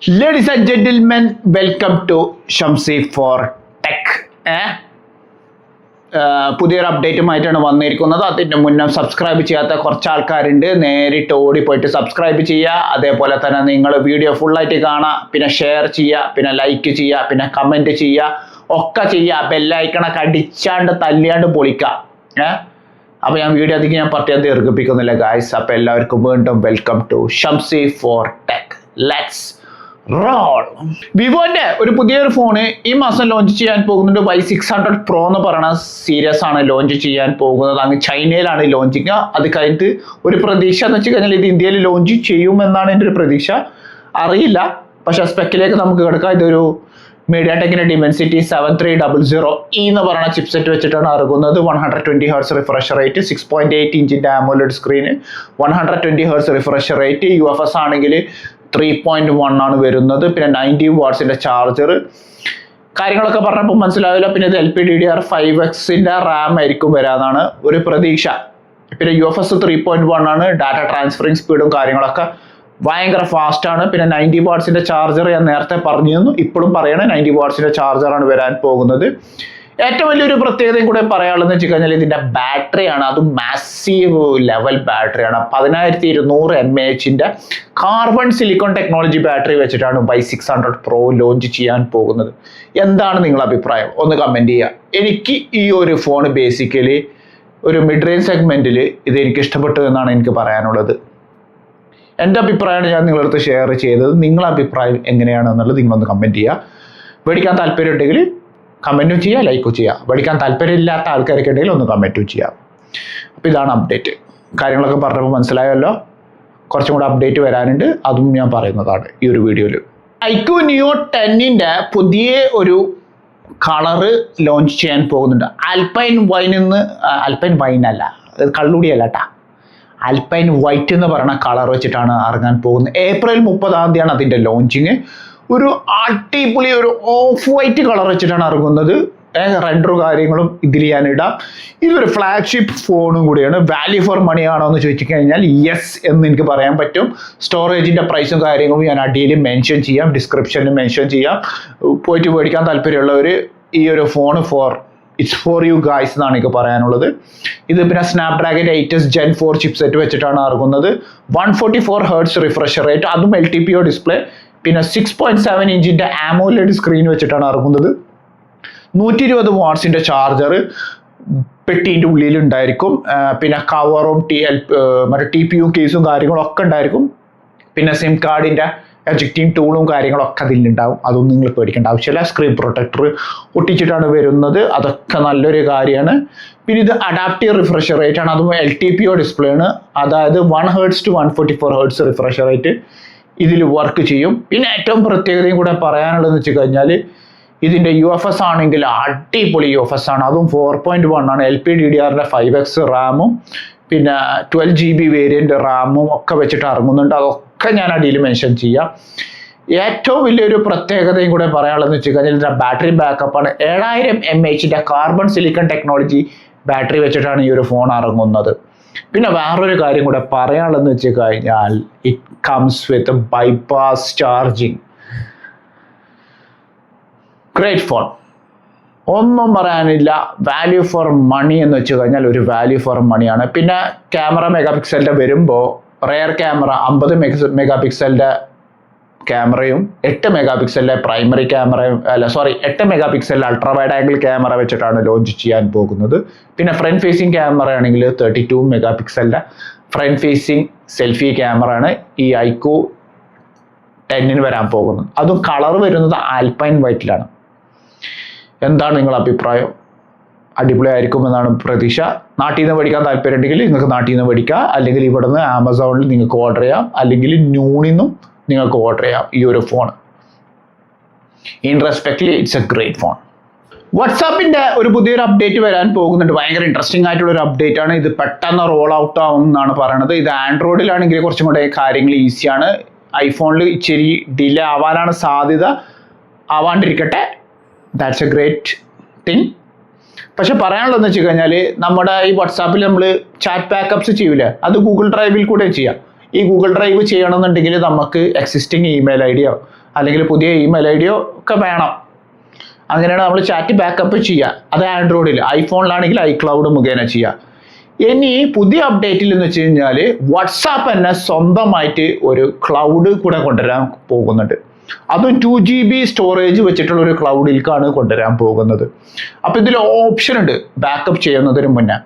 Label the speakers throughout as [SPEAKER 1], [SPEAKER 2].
[SPEAKER 1] Ladies and gentlemen, welcome to Shamsi for Tech. പുതിയൊരു അപ്ഡേറ്റുമായിട്ടാണ് വന്നിരിക്കുന്നത്. അതിൻ്റെ മുന്നേ സബ്സ്ക്രൈബ് ചെയ്യാത്ത കുറച്ച് ആൾക്കാരുണ്ട്. നേരിട്ട് ഓടിപ്പോയിട്ട് സബ്സ്ക്രൈബ് ചെയ്യുക. അതേപോലെ തന്നെ നിങ്ങൾ വീഡിയോ ഫുള്ളായിട്ട് കാണുക, പിന്നെ ഷെയർ ചെയ്യുക, പിന്നെ ലൈക്ക് ചെയ്യുക, പിന്നെ കമൻറ്റ് ചെയ്യുക, ഒക്കെ ചെയ്യുക. ബെല്ലൈക്കണൊക്കെ അടിച്ചാണ്ട് തല്ലിയാണ്ട് പൊളിക്കുക. അപ്പോൾ ഞാൻ വീഡിയോ അധികം ഞാൻ പറയാൻ ദീർഘിപ്പിക്കുന്നില്ല ഗായ്സ്. അപ്പോൾ എല്ലാവർക്കും വീണ്ടും welcome to Shamsi for tech. Let's roll. വിവോന്റെ ഒരു പുതിയൊരു ഫോണ് ഈ മാസം ലോഞ്ച് ചെയ്യാൻ പോകുന്നുണ്ട്. Y600 Pro എന്ന് പറയുന്ന സീരീസ് ആണ് ലോഞ്ച് ചെയ്യാൻ പോകുന്നത്. അങ്ങ് ചൈനയിലാണ് ലോഞ്ചിങ്. അത് കഴിഞ്ഞിട്ട് ഒരു പ്രതീക്ഷ എന്ന് വെച്ച് കഴിഞ്ഞാൽ ഇത് ഇന്ത്യയിൽ ലോഞ്ച് ചെയ്യുമെന്നാണ് എൻ്റെ ഒരു പ്രതീക്ഷ. അറിയില്ല, പക്ഷെ സ്പെക്കിലേക്ക് നമുക്ക് കിടക്കാം. ഇതൊരു മീഡിയാടെക്കിന്റെ ഡിമെൻസിറ്റി 7300E എന്ന് പറയുന്ന ചിപ്സെറ്റ് വെച്ചിട്ടാണ് ഇറങ്ങുന്നത്. 120 Hz refresh rate, 6.8 ഇഞ്ചിന്റെ AMOLED screen, 120 Hz refresh rate. UFS ആണെങ്കിൽ 3.1 ആണ് വരുന്നത്. പിന്നെ 90 വാട്ട്സിന്റെ ചാർജർ. കാര്യങ്ങളൊക്കെ പറഞ്ഞപ്പോൾ മനസ്സിലാവില്ല. പിന്നെ ഇത് LPDDR5Xന്റെ റാം ആയിരിക്കും വരാന്നാണ് ഒരു പ്രതീക്ഷ. പിന്നെ UFS 3.1 ആണ്. ഡാറ്റ ട്രാൻസ്ഫറിങ് സ്പീഡും കാര്യങ്ങളൊക്കെ ഭയങ്കര ഫാസ്റ്റ് ആണ്. പിന്നെ 90 വാട്ട്സിന്റെ ചാർജർ ഞാൻ നേരത്തെ പറഞ്ഞിരുന്നു, ഇപ്പോഴും പറയണേ 90 വാട്ട്സിന്റെ ചാർജറാണ് വരാൻ പോകുന്നത്. ഏറ്റവും വലിയൊരു പ്രത്യേകതയും കൂടെ പറയാനുള്ളതെന്ന് വെച്ച് കഴിഞ്ഞാൽ ഇതിന്റെ ബാറ്ററിയാണ്. അതും മാസീവ് ലെവൽ ബാറ്ററിയാണ്. 10200 mAh carbon silicon technology battery വെച്ചിട്ടാണ് Y600 Pro ലോഞ്ച് ചെയ്യാൻ പോകുന്നത്. എന്താണ് നിങ്ങളുടെ അഭിപ്രായം? ഒന്ന് കമന്റ് ചെയ്യുക. എനിക്ക് ഈ ഒരു ഫോൺ ബേസിക്കലി ഒരു മിഡ് റേഞ്ച് സെഗ്മെന്റിൽ ഇത് എനിക്ക് ഇഷ്ടപ്പെട്ടു എന്നാണ് എനിക്ക് പറയാനുള്ളത്. എൻ്റെ അഭിപ്രായമാണ് ഞാൻ നിങ്ങളുടെ അടുത്ത് ഷെയർ ചെയ്തത്. നിങ്ങളുടെ അഭിപ്രായം എങ്ങനെയാണെന്നുള്ളത് നിങ്ങളൊന്ന് കമൻറ്റ് ചെയ്യുക. മേടിക്കാൻ താല്പര്യം ഉണ്ടെങ്കിൽ കമൻറ്റും ചെയ്യുക, ലൈക്കും ചെയ്യുക. മേടിക്കാൻ താല്പര്യമില്ലാത്ത ആൾക്കാരൊക്കെ ഉണ്ടെങ്കിൽ ഒന്ന് കമൻറ്റും ചെയ്യാം. അപ്പോൾ ഇതാണ് അപ്ഡേറ്റ്. കാര്യങ്ങളൊക്കെ പറഞ്ഞപ്പോൾ മനസ്സിലായല്ലോ. കുറച്ചും കൂടെ അപ്ഡേറ്റ് വരാനുണ്ട്, അതും ഞാൻ പറയുന്നതാണ് ഈ ഒരു വീഡിയോയിൽ. iQOO Neo 10ന്റെ പുതിയ ഒരു കളറ് ലോഞ്ച് ചെയ്യാൻ പോകുന്നുണ്ട്. ആൽപൈൻ വൈൻ അല്ല, കള്ളുടിയല്ല കേട്ടാ, ആൽപൈൻ വൈറ്റ് എന്ന് പറയുന്ന കളർ വെച്ചിട്ടാണ് ഇറങ്ങാൻ പോകുന്നത്. April 30 അതിൻ്റെ ലോഞ്ചിങ്. ഒരു അടിപൊളി ഒരു ഓഫ് വൈറ്റ് കളർ വെച്ചിട്ടാണ് ഇറങ്ങുന്നത്. റെൻഡറും കാര്യങ്ങളും ഇതിൽ ഞാൻ ഇടാം. ഇതൊരു ഫ്ലാഗ്ഷിപ്പ് ഫോണും കൂടിയാണ്. വാല്യൂ ഫോർ മണി ആണോ എന്ന് ചോദിച്ചു കഴിഞ്ഞാൽ യെസ് എന്ന് എനിക്ക് പറയാൻ പറ്റും. സ്റ്റോറേജിൻ്റെ പ്രൈസും കാര്യങ്ങളും ഞാൻ അടിയിൽ മെൻഷൻ ചെയ്യാം, ഡിസ്ക്രിപ്ഷനിൽ മെൻഷൻ ചെയ്യാം. പോയിട്ട് മേടിക്കാൻ താല്പര്യമുള്ളവർ ഈ ഒരു phone it's for you guys എന്നാണ് എനിക്ക് പറയാനുള്ളത്. ഇത് പിന്നെ സ്നാപ്ഡ്രാഗൺ 8s Gen 4 ചിപ്സെറ്റ് വെച്ചിട്ടാണ് ഇറങ്ങുന്നത്. 144 Hz റിഫ്രഷ് റേറ്റ്, അതും LTPO ഡിസ്പ്ലേ. പിന്നെ 6.7 ഇഞ്ചിന്റെ AMOLED സ്ക്രീൻ വെച്ചിട്ടാണ് ഇറങ്ങുന്നത്. 120 വാട്ട്സിന്റെ ചാർജർ പെട്ടീൻ്റെ ഉള്ളിൽ ഉണ്ടായിരിക്കും. പിന്നെ കവറും മറ്റേ TPU കേസും കാര്യങ്ങളും ഒക്കെ ഉണ്ടായിരിക്കും. പിന്നെ സിം കാർഡിന്റെ എജക്റ്റിംഗ് ടൂളും കാര്യങ്ങളൊക്കെ അതിലുണ്ടാവും. അതൊന്നും നിങ്ങൾ പേടിക്കേണ്ട ആവശ്യമില്ല. സ്ക്രീൻ പ്രൊട്ടക്ടർ ഒട്ടിച്ചിട്ടാണ് വരുന്നത്. അതൊക്കെ നല്ലൊരു കാര്യമാണ്. പിന്നെ ഇത് അഡാപ്റ്റീവ് റിഫ്രഷ് റേറ്റ് ആണ്. അതും LTPO ഡിസ്പ്ലേ ആണ്. അതായത് 1 Hz to 144 Hz refresh rate ഇതിൽ വർക്ക് ചെയ്യും. പിന്നെ ഏറ്റവും പ്രത്യേകതയും കൂടെ പറയാനുള്ളതെന്ന് വെച്ച് കഴിഞ്ഞാൽ ഇതിൻ്റെ UFS ആണെങ്കിൽ അടിപൊളി UFS ആണ്. അതും 4.1 ആണ്. LPDDR5X റാമും പിന്നെ 12 GB വേരിയൻ്റ് റാമും ഒക്കെ വെച്ചിട്ട് ഇറങ്ങുന്നുണ്ട്. അതൊക്കെ ഞാൻ അടിയിൽ മെൻഷൻ ചെയ്യാം. ഏറ്റവും വലിയൊരു പ്രത്യേകതയും കൂടെ പറയാനുള്ളതെന്ന് വെച്ച് കഴിഞ്ഞാൽ ഇതിൻ്റെ ബാറ്ററി ബാക്കപ്പാണ്. 7000 mAh carbon silicon technology battery വെച്ചിട്ടാണ് ഈ ഒരു ഫോൺ ഇറങ്ങുന്നത്. പിന്നെ വേറൊരു കാര്യം കൂടെ പറയാനുള്ളതെന്ന് വെച്ച് കഴിഞ്ഞാൽ it comes with bypass charging. Great phone, ഒന്നും പറയാനില്ല. വാല്യൂ ഫോർ മണി എന്ന് വെച്ച് കഴിഞ്ഞാൽ ഒരു വാല്യൂ ഫോർ മണിയാണ്. പിന്നെ ക്യാമറ മെഗാപിക്സലിൻ്റെ വരുമ്പോൾ റെയർ ക്യാമറ 50 മെഗാപിക്സലിൻ്റെ ക്യാമറയും 8 മെഗാപിക്സലിലെ പ്രൈമറി ക്യാമറയും 8 മെഗാപിക്സലിലെ അൾട്രാ വൈഡ് ആംഗിൾ ക്യാമറ വെച്ചിട്ടാണ് ലോഞ്ച് ചെയ്യാൻ പോകുന്നത്. പിന്നെ ഫ്രണ്ട് ഫേസിങ് ക്യാമറ ആണെങ്കിൽ 32 മെഗാപിക്സലിൻ്റെ ഫ്രണ്ട് ഫേസിങ് സെൽഫി ക്യാമറ ആണ് ഈ iQOO 10 വരാൻ പോകുന്നത്. അതും കളർ വരുന്നത് ആൽപൈൻ വൈറ്റിലാണ്. എന്താണ് നിങ്ങളുടെ അഭിപ്രായം? അടിപൊളിയായിരിക്കും എന്നാണ് പ്രതീക്ഷ. നാട്ടിൽ നിന്ന് മേടിക്കാൻ താല്പര്യം ഉണ്ടെങ്കിൽ നിങ്ങൾക്ക് നാട്ടിൽ നിന്ന് മേടിക്കാം, അല്ലെങ്കിൽ ഇവിടുന്ന് ആമസോണിൽ നിങ്ങൾക്ക് ഓർഡർ ചെയ്യാം, അല്ലെങ്കിൽ നൂണിന്നും നിങ്ങൾക്ക് ഓർഡർ ചെയ്യാം ഈ ഒരു phone. Irrespectively it's a great phone. വാട്സാപ്പിൻ്റെ ഒരു പുതിയൊരു അപ്ഡേറ്റ് വരാൻ പോകുന്നുണ്ട്. ഭയങ്കര ഇൻട്രസ്റ്റിംഗ് ആയിട്ടുള്ള ഒരു അപ്ഡേറ്റ് ആണ്. ഇത് പെട്ടെന്ന് റോൾ ഔട്ട് ആവും എന്നാണ് പറയുന്നത്. ഇത് ആൻഡ്രോയിഡിലാണെങ്കിൽ കുറച്ചും കൂടെ കാര്യങ്ങൾ ഈസിയാണ്. ഐഫോണിൽ ഇച്ചിരി ഡിലേ ആവാനാണ് സാധ്യത. ആവാണ്ടിരിക്കട്ടെ, ദാറ്റ്സ് എ ഗ്രേറ്റ് തിങ്. പക്ഷെ പറയാനുള്ളതെന്ന് വെച്ച് കഴിഞ്ഞാൽ നമ്മുടെ ഈ വാട്സാപ്പിൽ നമ്മൾ ചാറ്റ് ബാക്കപ്സ് ചെയ്യൂലേ, അത് ഗൂഗിൾ ഡ്രൈവിൽ കൂടെ ചെയ്യാം. ഈ ഗൂഗിൾ ഡ്രൈവ് ചെയ്യണമെന്നുണ്ടെങ്കിൽ നമുക്ക് എക്സിസ്റ്റിംഗ് ഇമെയിൽ ഐ ഡിയോ അല്ലെങ്കിൽ പുതിയ ഇമെയിൽ ഐ ഡിയോ ഒക്കെ വേണം. അങ്ങനെയാണ് നമ്മൾ ചാറ്റ് ബാക്കപ്പ് ചെയ്യുക. അത് ആൻഡ്രോയിഡിൽ. ഐഫോണിലാണെങ്കിൽ iCloud മുഖേന ചെയ്യുക. ഇനി പുതിയ അപ്ഡേറ്റിൽ എന്ന് വെച്ച് കഴിഞ്ഞാൽ വാട്സാപ്പ് തന്നെ സ്വന്തമായിട്ട് ഒരു ക്ലൗഡ് കൂടെ കൊണ്ടുവരാൻ പോകുന്നുണ്ട്. അതും 2GB സ്റ്റോറേജ് വെച്ചിട്ടുള്ള ഒരു ക്ലൗഡിലേക്കാണ് കൊണ്ടുവരാൻ പോകുന്നത്. അപ്പോൾ ഇതിൽ ഓപ്ഷൻ ഉണ്ട് ബാക്കപ്പ് ചെയ്യുന്നതിന് മുന്നേ.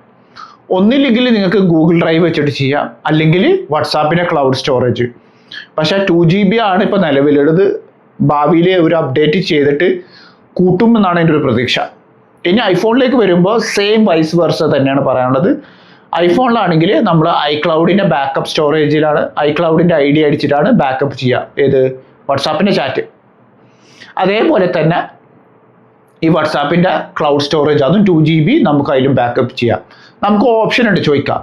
[SPEAKER 1] ഒന്നില്ലെങ്കിൽ നിങ്ങൾക്ക് ഗൂഗിൾ ഡ്രൈവ് വെച്ചിട്ട് ചെയ്യാം, അല്ലെങ്കിൽ വാട്സാപ്പിൻ്റെ ക്ലൗഡ് സ്റ്റോറേജ്. പക്ഷേ 2GB ആണ് ഇപ്പോൾ നിലവിലുള്ളത്. ഭാവിയിൽ ഒരു അപ്ഡേറ്റ് ചെയ്തിട്ട് കൂട്ടുമെന്നാണ് എൻ്റെ ഒരു പ്രതീക്ഷ. ഇനി ഐഫോണിലേക്ക് വരുമ്പോൾ സെയിം വൈസ് വെർസ തന്നെയാണ് പറയാനുള്ളത്. ഐഫോണിലാണെങ്കിൽ നമ്മൾ iCloudൻ്റെ ബാക്കപ്പ് സ്റ്റോറേജിലാണ് iCloudൻ്റെ ID അടിച്ചിട്ടാണ് ബാക്കപ്പ് ചെയ്യുക. ഏത്? വാട്സാപ്പിൻ്റെ ചാറ്റ്. അതേപോലെ തന്നെ ഈ വാട്സാപ്പിൻ്റെ ക്ലൗഡ് സ്റ്റോറേജ് അതും 2GB നമുക്ക് അതിലും ബാക്കപ്പ് ചെയ്യാം. നമുക്ക് ഓപ്ഷൻ ഉണ്ട്, ചോദിക്കാം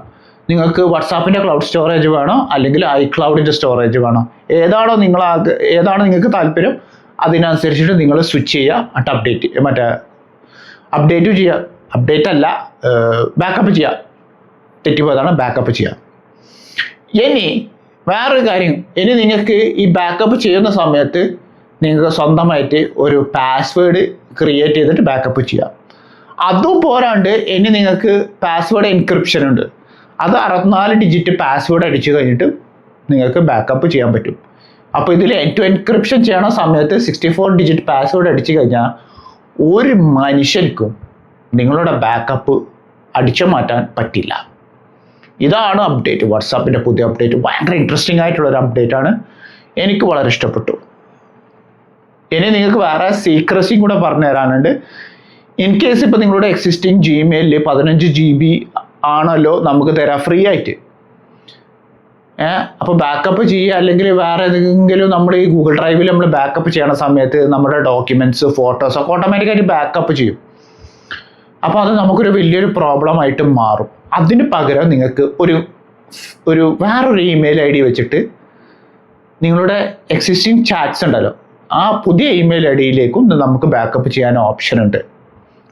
[SPEAKER 1] നിങ്ങൾക്ക് വാട്സാപ്പിൻ്റെ ക്ലൗഡ് സ്റ്റോറേജ് വേണോ അല്ലെങ്കിൽ iCloudൻ്റെ സ്റ്റോറേജ് വേണോ, ഏതാണോ നിങ്ങൾക്ക് താല്പര്യം അതിനനുസരിച്ചിട്ട് നിങ്ങൾ സ്വിച്ച് ചെയ്യുക. അപ്ഡേറ്റും ചെയ്യുക. അപ്ഡേറ്റ് അല്ല, ബാക്കപ്പ് ചെയ്യുക. തെറ്റിപ്പോയതാണ്, ബാക്കപ്പ് ചെയ്യുക. ഇനി വേറൊരു കാര്യം, ഇനി നിങ്ങൾക്ക് ഈ ബാക്കപ്പ് ചെയ്യുന്ന സമയത്ത് നിങ്ങൾക്ക് സ്വന്തമായിട്ട് ഒരു പാസ്വേഡ് ക്രിയേറ്റ് ചെയ്തിട്ട് ബാക്കപ്പ് ചെയ്യാം. അതും പോരാണ്ട് ഇനി നിങ്ങൾക്ക് പാസ്വേഡ് എൻക്രിപ്ഷൻ ഉണ്ട്. അത് 64 ഡിജിറ്റ് പാസ്വേഡ് അടിച്ചു കഴിഞ്ഞിട്ട് നിങ്ങൾക്ക് ബാക്കപ്പ് ചെയ്യാൻ പറ്റും. അപ്പോൾ ഇതിൽ എൻക്രിപ്ഷൻ ചെയ്യണ സമയത്ത് 64 ഡിജിറ്റ് പാസ്വേഡ് അടിച്ചു കഴിഞ്ഞാൽ ഒരു മനുഷ്യർക്കും നിങ്ങളുടെ ബാക്കപ്പ് അടിച്ചു മാറ്റാൻ പറ്റില്ല. ഇതാണ് അപ്ഡേറ്റ്. വാട്സാപ്പിൻ്റെ പുതിയ അപ്ഡേറ്റ് ഭയങ്കര ഇൻട്രസ്റ്റിംഗ് ആയിട്ടുള്ളൊരു അപ്ഡേറ്റ് ആണ്. എനിക്ക് വളരെ ഇഷ്ടപ്പെട്ടു. ഇനി നിങ്ങൾക്ക് വേറെ സീക്രസിയും കൂടെ പറഞ്ഞു തരാനുണ്ട്. ഇൻ കേസ് ഇപ്പോൾ നിങ്ങളുടെ എക്സിസ്റ്റിംഗ് ജിമെയിലിൽ 15 GB ആണല്ലോ നമുക്ക് തരാം ഫ്രീ ആയിട്ട്. അപ്പോൾ ബാക്കപ്പ് ചെയ്യുക, അല്ലെങ്കിൽ വേറെ ഏതെങ്കിലും നമ്മൾ ഈ ഗൂഗിൾ ഡ്രൈവിൽ നമ്മൾ ബാക്കപ്പ് ചെയ്യണ സമയത്ത് നമ്മുടെ ഡോക്യുമെൻറ്റ്സ് ഫോട്ടോസ് ഒക്കെ ഓട്ടോമാറ്റിക്കായിട്ട് ബാക്കപ്പ് ചെയ്യും. അപ്പോൾ അത് നമുക്കൊരു വലിയൊരു പ്രോബ്ലം ആയിട്ട് മാറും. അതിന് പകരം നിങ്ങൾക്ക് ഒരു വേറൊരു ഇമെയിൽ ID വെച്ചിട്ട് നിങ്ങളുടെ എക്സിസ്റ്റിംഗ് ചാറ്റ്സ് ഉണ്ടല്ലോ, ആ പുതിയ ഇമെയിൽ IDയിലേക്കും നമുക്ക് ബാക്കപ്പ് ചെയ്യാൻ ഓപ്ഷൻ ഉണ്ട്.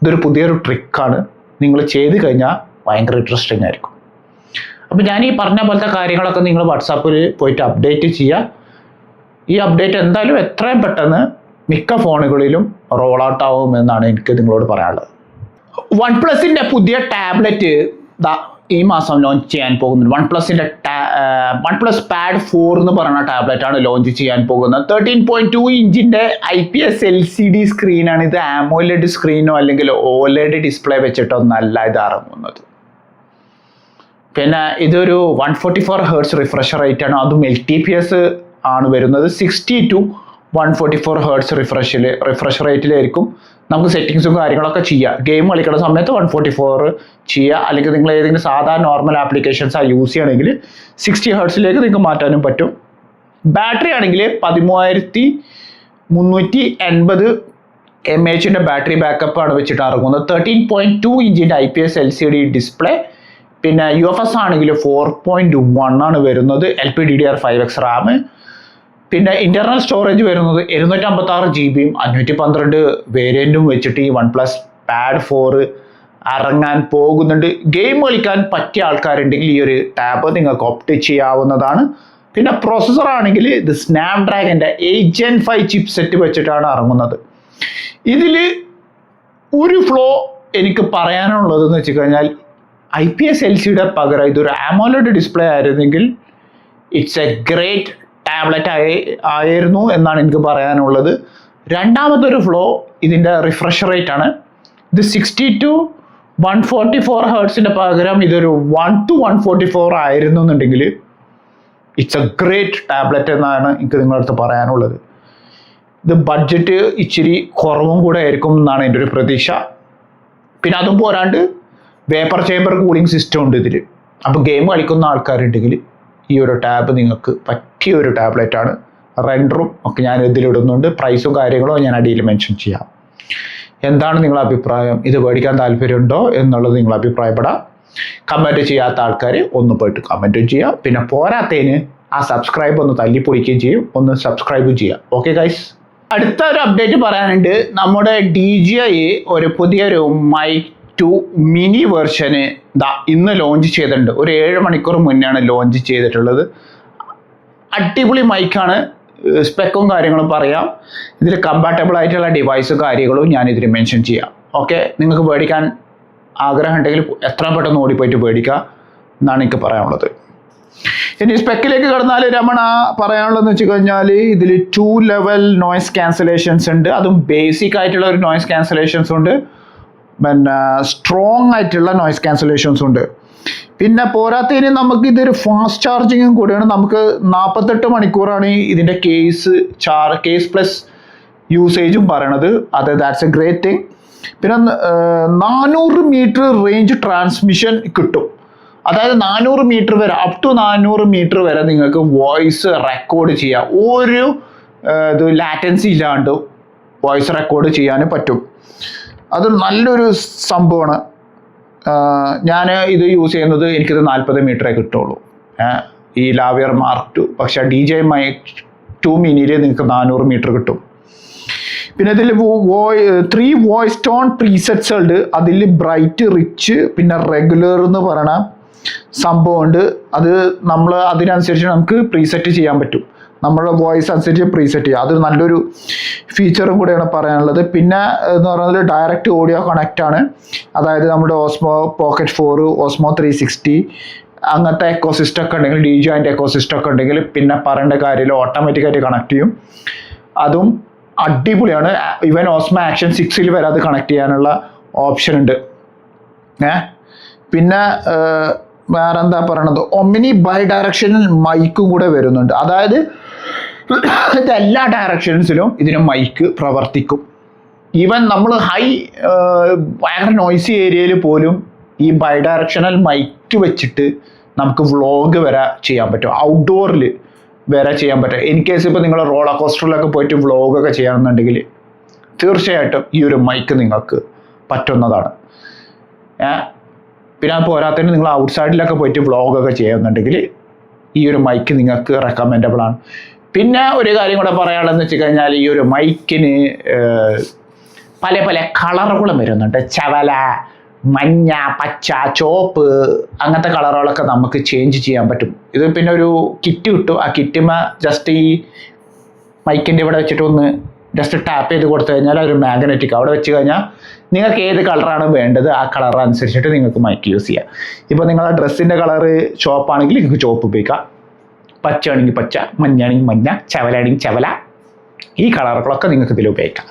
[SPEAKER 1] ഇതൊരു പുതിയൊരു ട്രിക്കാണ്. നിങ്ങൾ ചെയ്ത് കഴിഞ്ഞാൽ ഭയങ്കര ഇൻട്രസ്റ്റിംഗ് ആയിരിക്കും. അപ്പോൾ ഞാൻ ഈ പറഞ്ഞ പോലത്തെ കാര്യങ്ങളൊക്കെ നിങ്ങൾ വാട്സാപ്പിൽ പോയിട്ട് അപ്ഡേറ്റ് ചെയ്യുക. ഈ അപ്ഡേറ്റ് എന്തായാലും എത്രയും പെട്ടെന്ന് മിക്ക ഫോണുകളിലും റോൾ ഔട്ട് ആവുമെന്നാണ് എനിക്ക് നിങ്ങളോട് പറയാനുള്ളത്. OnePlusൻ്റെ പുതിയ ടാബ്ലറ്റ് ഈ മാസം ലോഞ്ച് ചെയ്യാൻ പോകുന്നുണ്ട്. OnePlus Pad 4 എന്ന് പറയുന്ന ടാബ്ലറ്റാണ് ലോഞ്ച് ചെയ്യാൻ പോകുന്നത്. 13.2 ഇഞ്ചിൻ്റെ IPS LCD സ്ക്രീനാണ് ഇത്. AMOLED സ്ക്രീനോ അല്ലെങ്കിൽ OLED ഡിസ്പ്ലേ വെച്ചിട്ടൊന്നല്ല ഇത് ഇറങ്ങുന്നത്. പിന്നെ ഇതൊരു 144 Hz റിഫ്രഷ് റേറ്റ് ആണ്. അതും LTPS ആണ് വരുന്നത്. 60 to 144 Hz റിഫ്രഷ് റേറ്റിലായിരിക്കും നമുക്ക് സെറ്റിങ്സും കാര്യങ്ങളൊക്കെ ചെയ്യുക. ഗെയിം കളിക്കുന്ന സമയത്ത് 144 ചെയ്യുക, അല്ലെങ്കിൽ നിങ്ങൾ ഏതെങ്കിലും സാധാരണ നോർമൽ ആപ്ലിക്കേഷൻസ് യൂസ് ചെയ്യണമെങ്കിൽ 60 Hz നിങ്ങൾക്ക് മാറ്റാനും പറ്റും. ബാറ്ററി ആണെങ്കിൽ 13380 mAh ബാറ്ററി ബാക്കപ്പ് ആണ് വെച്ചിട്ട് ഇറങ്ങുന്നത്. 13.2 ഇഞ്ചിൻ്റെ IPS LCD ഡിസ്പ്ലേ. പിന്നെ UFS ആണെങ്കിൽ 4.1 ആണ് വരുന്നത്. LPDDR5X RAM. പിന്നെ ഇന്റർണൽ സ്റ്റോറേജ് വരുന്നത് 256 GB 512 വേരിയന്റും വെച്ചിട്ട് ഈ OnePlus Pad 4 ഇറങ്ങാൻ പോകുന്നുണ്ട്. ഗെയിം കളിക്കാൻ പറ്റിയ ആൾക്കാരുണ്ടെങ്കിൽ ഈ ഒരു ടാബ് നിങ്ങൾക്ക് ഓപ്റ്റ് ചെയ്യാവുന്നതാണ്. പിന്നെ പ്രോസസ്സർ ആണെങ്കിൽ ഇത് സ്നാപ്ഡ്രാഗൻ്റെ 8 Gen 5 ചിപ്സെറ്റ് വെച്ചിട്ടാണ് ഇറങ്ങുന്നത്. ഇതിൽ ഒരു ഫ്ലോ എനിക്ക് പറയാനുള്ളതെന്ന് വെച്ച് കഴിഞ്ഞാൽ IPS LCD പകരം ഇതൊരു AMOLED ഡിസ്പ്ലേ ആയിരുന്നെങ്കിൽ ഇറ്റ്സ് എ ഗ്രേറ്റ് ടാബ്ലറ്റ് ആയിരുന്നു എന്നാണ് എനിക്ക് പറയാനുള്ളത്. രണ്ടാമത്തെ ഒരു ഫ്ലോ ഇതിൻ്റെ റിഫ്രഷ് റേറ്റ് ആണ്. ഇത് 60 to 144 Hz പകരം ഇതൊരു 1 to 144 ആയിരുന്നു എന്നുണ്ടെങ്കിൽ ഇറ്റ്സ് എ ഗ്രേറ്റ് ടാബ്ലറ്റ് എന്നാണ് എനിക്ക് നിങ്ങളുടെ അടുത്ത് പറയാനുള്ളത്. ഇത് ബഡ്ജറ്റ് ഇച്ചിരി കുറവും കൂടെ ആയിരിക്കും എന്നാണ് എൻ്റെ ഒരു പ്രതീക്ഷ. പിന്നെ അതും പോരാണ്ട് വേപ്പർ ചേമ്പർ കൂളിംഗ് സിസ്റ്റം ഉണ്ട് ഇതിൽ. അപ്പോൾ ഗെയിം കളിക്കുന്ന ആൾക്കാരുണ്ടെങ്കിൽ ഈ ഒരു ടാബ് നിങ്ങൾക്ക് പറ്റിയ ഒരു ടാബ്ലറ്റാണ്. റെൻഡറും ഒക്കെ ഞാൻ ഇതിലിടുന്നുണ്ട്. പ്രൈസും കാര്യങ്ങളും ഞാൻ അടിയിൽ മെൻഷൻ ചെയ്യാം. എന്താണ് നിങ്ങളുടെ അഭിപ്രായം? ഇത് മേടിക്കാൻ താല്പര്യമുണ്ടോ എന്നുള്ളത് നിങ്ങൾ അഭിപ്രായപ്പെടാം. കമൻറ്റ് ചെയ്യാത്ത ആൾക്കാർ ഒന്ന് പോയിട്ട് കമൻറ്റും ചെയ്യുക. പിന്നെ പോരാത്തതിന് ആ സബ്സ്ക്രൈബ് ഒന്ന് തല്ലിപ്പൊളിക്കുകയും ചെയ്യും. ഒന്ന് സബ്സ്ക്രൈബും ചെയ്യുക. ഓക്കെ ഗൈസ്, അടുത്ത ഒരു അപ്ഡേറ്റ് പറയാനുണ്ട്. നമ്മുടെ DJI ഒരു പുതിയൊരു മൈക്ക് 2 മിനി വെർഷന് ഇന്ന് ലോഞ്ച് ചെയ്തിട്ടുണ്ട്. ഒരു 7 മണിക്കൂർ മുന്നെയാണ് ലോഞ്ച് ചെയ്തിട്ടുള്ളത്. അടിപൊളി മൈക്കാണ്. സ്പെക്കും കാര്യങ്ങളും പറയാം. ഇതിൽ കമ്പാറ്റബിൾ ആയിട്ടുള്ള ഡിവൈസും കാര്യങ്ങളും ഞാൻ ഇതിൽ മെൻഷൻ ചെയ്യാം. ഓക്കെ, നിങ്ങൾക്ക് മേടിക്കാൻ ആഗ്രഹം ഉണ്ടെങ്കിൽ എത്രയും പെട്ടെന്ന് ഓടിപ്പോയിട്ട് മേടിക്കുക എന്നാണ് എനിക്ക് പറയാനുള്ളത്. ഇനി സ്പെക്കിലേക്ക് കടന്നാൽ രമണ പറയാനുള്ളതെന്ന് വെച്ച് കഴിഞ്ഞാൽ ഇതിൽ 2 ലെവൽ നോയ്സ് ക്യാൻസലേഷൻസ് ഉണ്ട്. അതും ബേസിക് ആയിട്ടുള്ള ഒരു നോയ്സ് ക്യാൻസലേഷൻസ് ഉണ്ട്, പിന്നെ സ്ട്രോങ് ആയിട്ടുള്ള നോയ്സ് ക്യാൻസലേഷൻസ് ഉണ്ട്. പിന്നെ പോരാത്തതിന് നമുക്ക് ഇതൊരു ഫാസ്റ്റ് ചാർജിങ്ങും കൂടിയാണ്. നമുക്ക് 48 മണിക്കൂറാണ് ഇതിൻ്റെ കേസ് പ്ലസ് യൂസേജും പറയണത്. That's A great thing. പിന്നെ 400 മീറ്റർ റേഞ്ച് ട്രാൻസ്മിഷൻ കിട്ടും. അതായത് 400 മീറ്റർ വരെ, അപ് ടു 400 മീറ്റർ വരെ നിങ്ങൾക്ക് വോയിസ് റെക്കോർഡ് ചെയ്യാം. ഒരു ഇത് ലാറ്റൻസി ഇല്ലാണ്ട് വോയിസ് റെക്കോർഡ് ചെയ്യാനും പറ്റും. അത് നല്ലൊരു സംഭവമാണ്. ഞാൻ ഇത് യൂസ് ചെയ്യുന്നത് എനിക്കിത് 40 മീറ്ററേ കിട്ടുള്ളൂ ഈ ലാവിയർ മാർക്ക് 2. പക്ഷേ DJI Mic 2 മിനിയിൽ നിങ്ങൾക്ക് 400 മീറ്റർ കിട്ടും. പിന്നെ ഇതിൽ 3 വോയിസ് ടോൺ പ്രീസെറ്റ്സ് ഉണ്ട്. അതിൽ ബ്രൈറ്റ്, റിച്ച്, പിന്നെ റെഗുലർ എന്ന് പറയണ സംഭവമുണ്ട്. അത് നമ്മൾ അതിനനുസരിച്ച് നമുക്ക് പ്രീസെറ്റ് ചെയ്യാൻ പറ്റും. നമ്മുടെ വോയിസ് അനുസരിച്ച് പ്രീസെറ്റ് ചെയ്യുക. അത് നല്ലൊരു ഫീച്ചറും കൂടെയാണ് പറയാനുള്ളത്. പിന്നെ എന്ന് പറയുന്നത് ഡയറക്റ്റ് ഓഡിയോ കണക്റ്റ് ആണ്. അതായത് നമ്മുടെ ഓസ്മോ പോക്കറ്റ് 4, ഓസ്മോ 360 അങ്ങനത്തെ എക്കോസിസ്റ്റം ഒക്കെ ഉണ്ടെങ്കിൽ, DJIൻ്റെ എക്കോസിസ്റ്റം ഒക്കെ ഉണ്ടെങ്കിൽ പിന്നെ പറയേണ്ട കാര്യമില്ല, ഓട്ടോമാറ്റിക്കായിട്ട് കണക്ട് ചെയ്യും. അതും അടിപൊളിയാണ്. ഈവൻ ഓസ്മോ ആക്ഷൻ 6 വരെ അത് കണക്ട് ചെയ്യാനുള്ള ഓപ്ഷൻ ഉണ്ട്. പിന്നെ വേറെ എന്താ പറയണത്, ഒമിനി ബൈ ഡയറക്ഷണൽ മൈക്കും കൂടെ വരുന്നുണ്ട്. അതായത് എല്ലാ ഡയറക്ഷൻസിലും ഇതിന് മൈക്ക് പ്രവർത്തിക്കും. ഈവൻ നമ്മൾ ഭയങ്കര നോയ്സി ഏരിയയിൽ പോലും ഈ ബൈ ഡയറക്ഷണൽ മൈക്ക് വെച്ചിട്ട് നമുക്ക് വ്ളോഗ് വരെ ചെയ്യാൻ പറ്റും. ഔട്ട്ഡോറിൽ വരെ ചെയ്യാൻ പറ്റും. ഇൻ കേസ് ഇപ്പോൾ നിങ്ങൾ റോളർ കോസ്റ്ററിലൊക്കെ പോയിട്ട് വ്ളോഗൊക്കെ ചെയ്യണമെന്നുണ്ടെങ്കിൽ തീർച്ചയായിട്ടും ഈ ഒരു മൈക്ക് നിങ്ങൾക്ക് പറ്റുന്നതാണ്. പിന്നെ പോരാത്തതിന് നിങ്ങൾ ഔട്ട്സൈഡിലൊക്കെ പോയിട്ട് വ്ളോഗൊക്കെ ചെയ്യുന്നുണ്ടെങ്കിൽ ഈ ഒരു മൈക്ക് നിങ്ങൾക്ക് റെക്കമെൻഡബിൾ ആണ്. പിന്നെ ഒരു കാര്യം കൂടെ പറയാനുള്ളതെന്ന് വെച്ച് കഴിഞ്ഞാൽ ഈ ഒരു മൈക്കിന് പല പല കളറുകളും വരുന്നുണ്ട്. ചവല, മഞ്ഞ, പച്ച, ചുവപ്പ് അങ്ങനത്തെ കളറുകളൊക്കെ നമുക്ക് ചേഞ്ച് ചെയ്യാൻ പറ്റും. ഇത് പിന്നെ ഒരു കിറ്റ് കിട്ടും. ആ കിറ്റുമ്മ ജസ്റ്റ് ഈ മൈക്കിൻ്റെ ഇവിടെ വെച്ചിട്ട് ഒന്ന് ജസ്റ്റ് ടാപ്പ് ചെയ്ത് കൊടുത്തു കഴിഞ്ഞാൽ ഒരു മാഗ്നറ്റിക് അവിടെ വെച്ച് കഴിഞ്ഞാൽ നിങ്ങൾക്ക് ഏത് കളറാണ് വേണ്ടത് ആ കളർ അനുസരിച്ചിട്ട് നിങ്ങൾക്ക് മൈക്ക് യൂസ് ചെയ്യാം. ഇപ്പോൾ നിങ്ങളുടെ ഡ്രസ്സിൻ്റെ കളറ് ചുവപ്പാണെങ്കിൽ നിങ്ങൾക്ക് ചുവപ്പ് ഉപയോഗിക്കാം, പച്ചയാണെങ്കിൽ പച്ച, മഞ്ഞാണെങ്കിൽ മഞ്ഞ, ചവലാണെങ്കിൽ ചവല, ഈ കളറുകളൊക്കെ നിങ്ങൾക്ക് ഇതിൽ ഉപയോഗിക്കാം.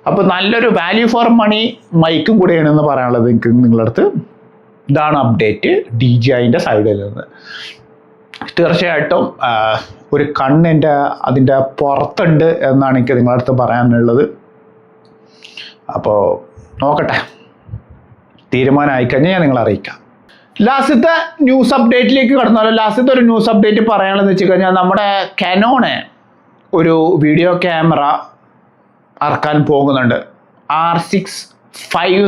[SPEAKER 1] അപ്പോൾ നല്ലൊരു വാല്യൂ ഫോർ മണി മൈക്കും കൂടെയാണെന്ന് പറയാനുള്ളത് എനിക്ക് നിങ്ങളുടെ അടുത്ത്. ഇതാണ് അപ്ഡേറ്റ് DJIൻ്റെ സൈഡിൽ നിന്ന്. തീർച്ചയായിട്ടും ഒരു കണ്ണിൻ്റെ അതിൻ്റെ പുറത്തുണ്ട് എന്നാണ് എനിക്ക് നിങ്ങളുടെ അടുത്ത് പറയാനുള്ളത്. അപ്പോൾ നോക്കട്ടെ, തീരുമാനമായി കഴിഞ്ഞാൽ ഞാൻ നിങ്ങളെ അറിയിക്കാം. ലാസ്റ്റത്തെ ന്യൂസ് അപ്ഡേറ്റിലേക്ക് കടന്നാലോ. ലാസ്റ്റത്തെ ഒരു ന്യൂസ് അപ്ഡേറ്റ് പറയാനുള്ളതെന്ന് വെച്ച് കഴിഞ്ഞാൽ നമ്മുടെ കാനോൺ ഒരു വീഡിയോ ക്യാമറ ഇറക്കാൻ പോകുന്നുണ്ട്. R6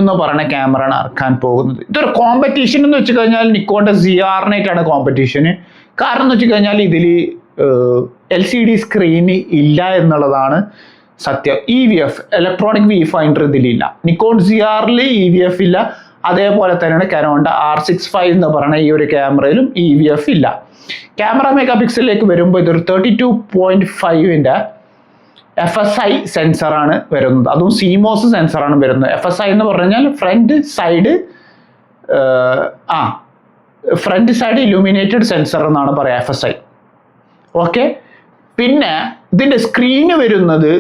[SPEAKER 1] എന്ന് പറയുന്ന ക്യാമറയാണ് ഇറക്കാൻ പോകുന്നത്. ഇതൊരു കോമ്പറ്റീഷൻ എന്ന് വെച്ച് കഴിഞ്ഞാൽ നിക്കോണിൻ്റെ ZR-9 ആണ് കോമ്പറ്റീഷന്. കാരണം എന്ന് വെച്ച് കഴിഞ്ഞാൽ ഇതിൽ LCD സ്ക്രീന് ഇല്ല എന്നുള്ളതാണ് സത്യം. EVF ഇലക്ട്രോണിക് വ്യൂ ഫൈൻഡർ ഇതിലില്ല. നിക്കോൺ ZR-ൽ EVF ഇല്ല. അതേപോലെ തന്നെയാണ് കാനോണിൻ്റെ R6 എന്ന് പറയുന്ന ഈ ഒരു ക്യാമറയിലും EVF ഇല്ല. ക്യാമറ മെഗാ പിക്സലിലേക്ക് വരുമ്പോൾ ഇതൊരു 32.5 FSI സെൻസറാണ് വരുന്നത്. അതും CMOS സെൻസറാണ് വരുന്നത്. FSI എന്ന് പറഞ്ഞു കഴിഞ്ഞാൽ ഫ്രണ്ട് സൈഡ് ഇലൂമിനേറ്റഡ് സെൻസർ എന്നാണ് പറയുക, FSI. ഓക്കെ, പിന്നെ ഇതിൻ്റെ സ്ക്രീന് വരുന്നത്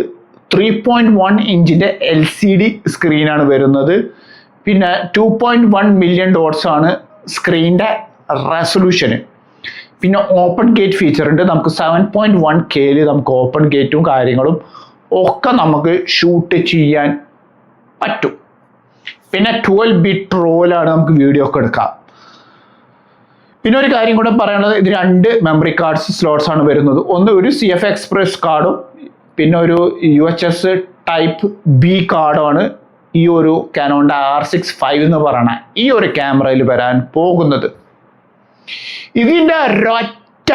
[SPEAKER 1] 3.1 ഇഞ്ചിൻ്റെ LCD സ്ക്രീനാണ് വരുന്നത്. പിന്നെ 2.1 മില്യൺ ഡോട്ട്സ് ആണ് സ്ക്രീനിൻ്റെ റെസൊല്യൂഷന്. പിന്നെ ഓപ്പൺ ഗേറ്റ് ഫീച്ചർ ഉണ്ട്. നമുക്ക് 7.1K നമുക്ക് ഓപ്പൺ ഗേറ്റും കാര്യങ്ങളും ഒക്കെ നമുക്ക് ഷൂട്ട് ചെയ്യാൻ പറ്റും. പിന്നെ 12-bit റോലാണ് നമുക്ക് വീഡിയോ ഒക്കെ എടുക്കാം. പിന്നെ ഒരു കാര്യം കൂടെ പറയാനുള്ളത്, ഇത് 2 മെമ്മറി കാർഡ്സ് സ്ലോട്ട്സ് ആണ് വരുന്നത്. ഒന്ന് ഒരു CF എക്സ്പ്രസ് കാർഡും പിന്നെ ഒരു UHS ടൈപ്പ് B കാർഡുമാണ് ഈ ഒരു കാനോണിൻ്റെ R6 എന്ന് പറയുന്ന ഈ ഒരു ക്യാമറയിൽ വരാൻ പോകുന്നത്. ഇതിൻ്റെ ഒരൊറ്റ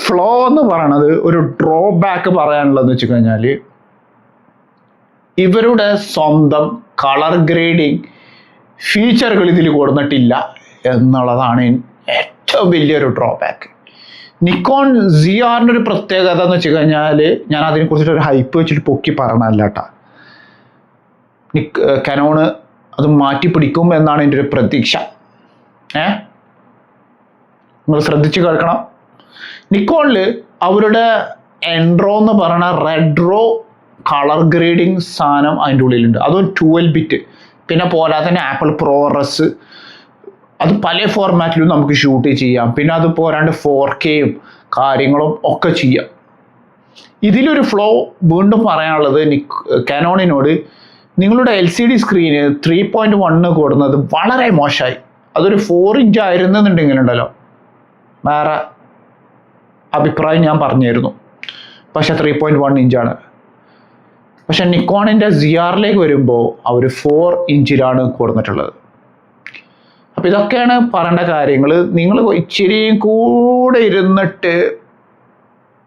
[SPEAKER 1] ഫ്ലോ എന്ന് പറയണത്, ഒരു ഡ്രോബാക്ക് പറയാനുള്ളതെന്ന് വെച്ച് കഴിഞ്ഞാൽ ഇവരുടെ സ്വന്തം കളർ ഗ്രേഡിങ് ഫീച്ചറുകൾ ഇതിൽ കൊടുത്തിട്ടില്ല എന്നുള്ളതാണ് ഏറ്റവും വലിയൊരു ഡ്രോബാക്ക്. നിക്കോൺ ZR-ന്റെ ഒരു പ്രത്യേകത എന്ന് വെച്ച് കഴിഞ്ഞാൽ ഞാൻ അതിനെക്കുറിച്ചിട്ട് ഒരു ഹൈപ്പ് വെച്ചിട്ട് പൊക്കി പറഞ്ഞല്ല കേട്ടാ. കനോണ് അത് മാറ്റിപ്പിടിക്കും എന്നാണ് എൻ്റെ ഒരു പ്രതീക്ഷ. നിങ്ങൾ ശ്രദ്ധിച്ച് കേൾക്കണം. നിക്കോണിൽ അവരുടെ എൻഡ്രോ എന്ന് പറയുന്ന റെഡ്രോ കളർ ഗ്രേഡിങ് സാധനം അതിൻ്റെ ഉള്ളിലുണ്ട്. അതും 12 ബിറ്റ്. പിന്നെ പോരാതെ തന്നെ ആപ്പിൾ ProRes, അത് പല ഫോർമാറ്റിലും നമുക്ക് ഷൂട്ട് ചെയ്യാം. പിന്നെ അത് പോരാണ്ട് 4Kയും കാര്യങ്ങളും ഒക്കെ ചെയ്യാം. ഇതിലൊരു ഫ്ലോ വീണ്ടും പറയാനുള്ളത്, കാനോണിനോട് നിങ്ങളുടെ LCD സ്ക്രീന് 3.1 കൊടുക്കുന്നത് വളരെ മോശമായി. അതൊരു 4 ഇഞ്ച് ആയിരുന്നെന്നുണ്ടെങ്കിലുണ്ടല്ലോ വേറെ അഭിപ്രായം ഞാൻ പറഞ്ഞിരുന്നു. പക്ഷെ 3.1 ഇഞ്ചാണ്. പക്ഷെ നിക്കോണിൻ്റെ ZR-ലേക്ക് വരുമ്പോൾ അവർ 4 ഇഞ്ചിലാണ് കൊടുത്തിട്ടുള്ളത്. അപ്പം ഇതൊക്കെയാണ് പറയേണ്ട കാര്യങ്ങൾ. നിങ്ങൾ ഇച്ചിരിയും കൂടെ ഇരുന്നിട്ട്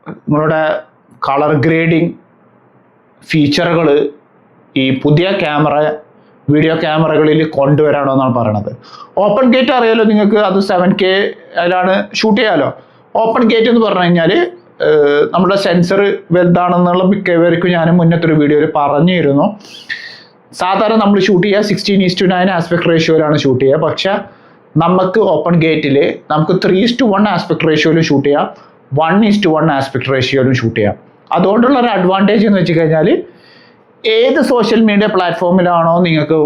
[SPEAKER 1] നിങ്ങളുടെ കളർ ഗ്രേഡിങ് ഫീച്ചറുകൾ ഈ പുതിയ വീഡിയോ ക്യാമറകളിൽ കൊണ്ടുവരാണമെന്നാണ് പറയണത്. ഓപ്പൺ ഗേറ്റ് അറിയാലോ നിങ്ങൾക്ക്, അത് 7K അതിലാണ് ഷൂട്ട് ചെയ്യാമല്ലോ. ഓപ്പൺ ഗേറ്റ് എന്ന് പറഞ്ഞു കഴിഞ്ഞാൽ നമ്മുടെ സെൻസർ വലുതാണെന്നുള്ള മിക്കവർക്കും ഞാൻ മുന്നത്തെ ഒരു വീഡിയോയിൽ പറഞ്ഞിരുന്നു. സാധാരണ നമ്മൾ ഷൂട്ട് ചെയ്യുക 16:9 ആസ്പെക്ട് റേഷ്യോയിലാണ് ഷൂട്ട് ചെയ്യുക. പക്ഷെ നമുക്ക് ഓപ്പൺ ഗേറ്റിൽ നമുക്ക് 3:1 ആസ്പെക്ട് റേഷ്യോയിലും ഷൂട്ട് ചെയ്യാം, 1:1 ആസ്പെക്ട് റേഷ്യോയിലും ഷൂട്ട് ചെയ്യാം. അതുകൊണ്ടുള്ള ഒരു അഡ്വാൻറ്റേജ് എന്ന് വെച്ച് കഴിഞ്ഞാൽ ഏത് സോഷ്യൽ മീഡിയ പ്ലാറ്റ്ഫോമിലാണോ നിങ്ങൾക്ക്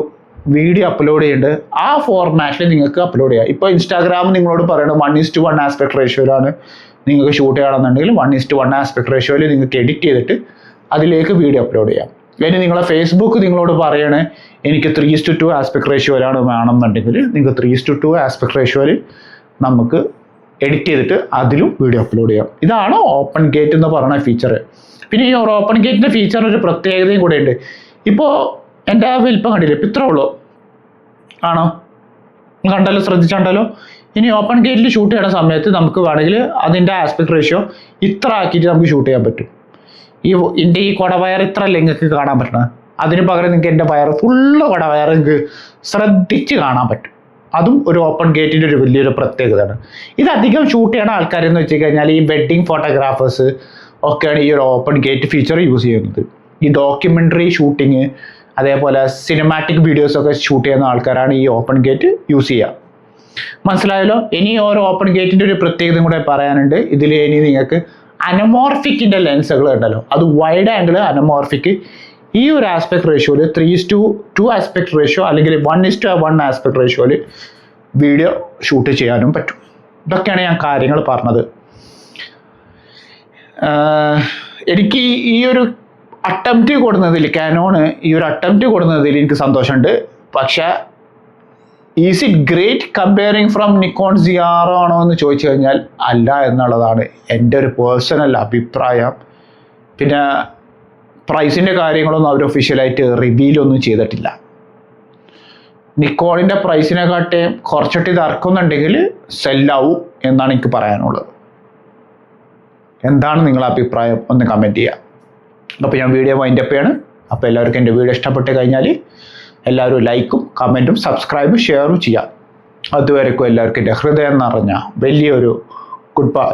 [SPEAKER 1] വീഡിയോ അപ്ലോഡ് ചെയ്യേണ്ടത് ആ ഫോർമാറ്റിൽ നിങ്ങൾക്ക് അപ്ലോഡ് ചെയ്യാം. ഇപ്പോൾ ഇൻസ്റ്റാഗ്രാം നിങ്ങളോട് പറയുന്നത് 1:1 ആസ്പെക്ട് റേഷ്യോയിലാണ് നിങ്ങൾക്ക് ഷൂട്ട് ചെയ്യണമെന്നുണ്ടെങ്കിൽ 1:1 ആസ്പെക്ട് റേഷ്യോയിൽ നിങ്ങൾക്ക് എഡിറ്റ് ചെയ്തിട്ട് അതിലേക്ക് വീഡിയോ അപ്ലോഡ് ചെയ്യാം. ഇനി നിങ്ങളെ ഫേസ്ബുക്ക് നിങ്ങളോട് പറയണേ എനിക്ക് 3:2 ആസ്പെക്ട് റേഷ്യോയിലാണ് വേണമെന്നുണ്ടെങ്കിൽ നിങ്ങൾക്ക് 3:2 ആസ്പെക്ട് റേഷ്യോയിൽ നമുക്ക് എഡിറ്റ് ചെയ്തിട്ട് അതിലും വീഡിയോ അപ്ലോഡ് ചെയ്യാം. ഇതാണ് ഓപ്പൺ ഗേറ്റ് എന്ന് പറയുന്ന ഫീച്ചർ. പിന്നെ ഈ ഓപ്പൺ ഗേറ്റിൻ്റെ ഫീച്ചർ ഒരു പ്രത്യേകതയും കൂടെ ഉണ്ട്. ഇപ്പോൾ എൻ്റെ ആ വലിപ്പം കണ്ടില്ലേ, ഇപ്പം ഇത്രേ ഉള്ളൂ ആണോ, കണ്ടല്ലോ, ശ്രദ്ധിച്ചുണ്ടല്ലോ. ഇനി ഓപ്പൺ ഗേറ്റിൽ ഷൂട്ട് ചെയ്യുന്ന സമയത്ത് നമുക്ക് വേണമെങ്കിൽ അതിൻ്റെ ആസ്പെക്ട് റേഷ്യോ ഇത്ര ആക്കിയിട്ട് നമുക്ക് ഷൂട്ട് ചെയ്യാൻ പറ്റും. എൻ്റെ ഈ കുടവയർ ഇത്ര അല്ലേ നിങ്ങൾക്ക് കാണാൻ പറ്റണം, അതിന് പകരം നിങ്ങൾക്ക് എൻ്റെ വയർ ഫുള്ള് കുടവയർ നിങ്ങൾക്ക് ശ്രദ്ധിച്ച് കാണാൻ പറ്റും. അതും ഒരു ഓപ്പൺ ഗേറ്റിൻ്റെ ഒരു വലിയൊരു പ്രത്യേകതയാണ്. ഇത് അധികം ഷൂട്ട് ചെയ്യുന്ന ആൾക്കാരെന്ന് വെച്ച് കഴിഞ്ഞാൽ ഈ വെഡ്ഡിങ് ഫോട്ടോഗ്രാഫേഴ്സ് ഒക്കെയാണ് ഈ ഒരു ഓപ്പൺ ഗേറ്റ് ഫീച്ചർ യൂസ് ചെയ്യുന്നത്. ഈ ഡോക്യുമെൻ്ററി ഷൂട്ടിങ് അതേപോലെ സിനിമാറ്റിക് വീഡിയോസൊക്കെ ഷൂട്ട് ചെയ്യുന്ന ആൾക്കാരാണ് ഈ ഓപ്പൺ ഗേറ്റ് യൂസ് ചെയ്യുക. മനസ്സിലായല്ലോ. ഇനി ഓരോ ഓപ്പൺ ഗേറ്റിൻ്റെ ഒരു പ്രത്യേകത കൂടെ പറയാനുണ്ട്. ഇതിൽ ഇനി നിങ്ങൾക്ക് അനമോർഫിക്കിൻ്റെ ലെൻസുകൾ ഉണ്ടല്ലോ, അത് വൈഡ് ആംഗിൾ അനമോർഫിക് ഈ ഒരു ആസ്പെക്ട് റേഷ്യോയിൽ 3:2 ആസ്പെക്ട് റേഷ്യോ അല്ലെങ്കിൽ 1:1 ആസ്പെക്ട് റേഷ്യോയിൽ വീഡിയോ ഷൂട്ട് ചെയ്യാനും പറ്റും. ഇതൊക്കെയാണ് ഞാൻ കാര്യങ്ങൾ പറഞ്ഞത്. എനിക്ക് ഈ ഒരു അറ്റംപ്റ്റ് കൊടുക്കുന്നതിൽ കാനോണ് ഈ ഒരു അറ്റംപ്റ്റ് കൊടുക്കുന്നതിൽ എനിക്ക് സന്തോഷമുണ്ട്. പക്ഷേ is it great comparing from Nikon ZR ആണോ എന്ന് ചോദിച്ചു കഴിഞ്ഞാൽ അല്ല എന്നുള്ളതാണ് എൻ്റെ ഒരു പേഴ്സണൽ അഭിപ്രായം. പിന്നെ പ്രൈസിൻ്റെ കാര്യങ്ങളൊന്നും അവർ ഒഫീഷ്യലായിട്ട് റിവീലൊന്നും ചെയ്തിട്ടില്ല. നിക്കോണിൻ്റെ പ്രൈസിനെക്കാട്ടിയും കുറച്ചിട്ട് ഇത് ഇറക്കുന്നുണ്ടെങ്കിൽ സെല്ലാവും എന്നാണ് എനിക്ക് പറയാനുള്ളത്. എന്താണ് നിങ്ങളുടെ അഭിപ്രായം ഒന്ന് കമൻറ്റ് ചെയ്യുക. അപ്പോൾ ഞാൻ വീഡിയോ വൈൻഡപ്പ് ചെയ്യാണ്. അപ്പോൾ എല്ലാവർക്കും എൻ്റെ വീഡിയോ ഇഷ്ടപ്പെട്ട് കഴിഞ്ഞാൽ എല്ലാവരും ലൈക്കും കമൻറ്റും സബ്സ്ക്രൈബും ഷെയറും ചെയ്യാം. അതുവരെക്കും എല്ലാവർക്കും എൻ്റെ ഹൃദയം നിറഞ്ഞ വലിയൊരു ഗുഡ് ബൈ.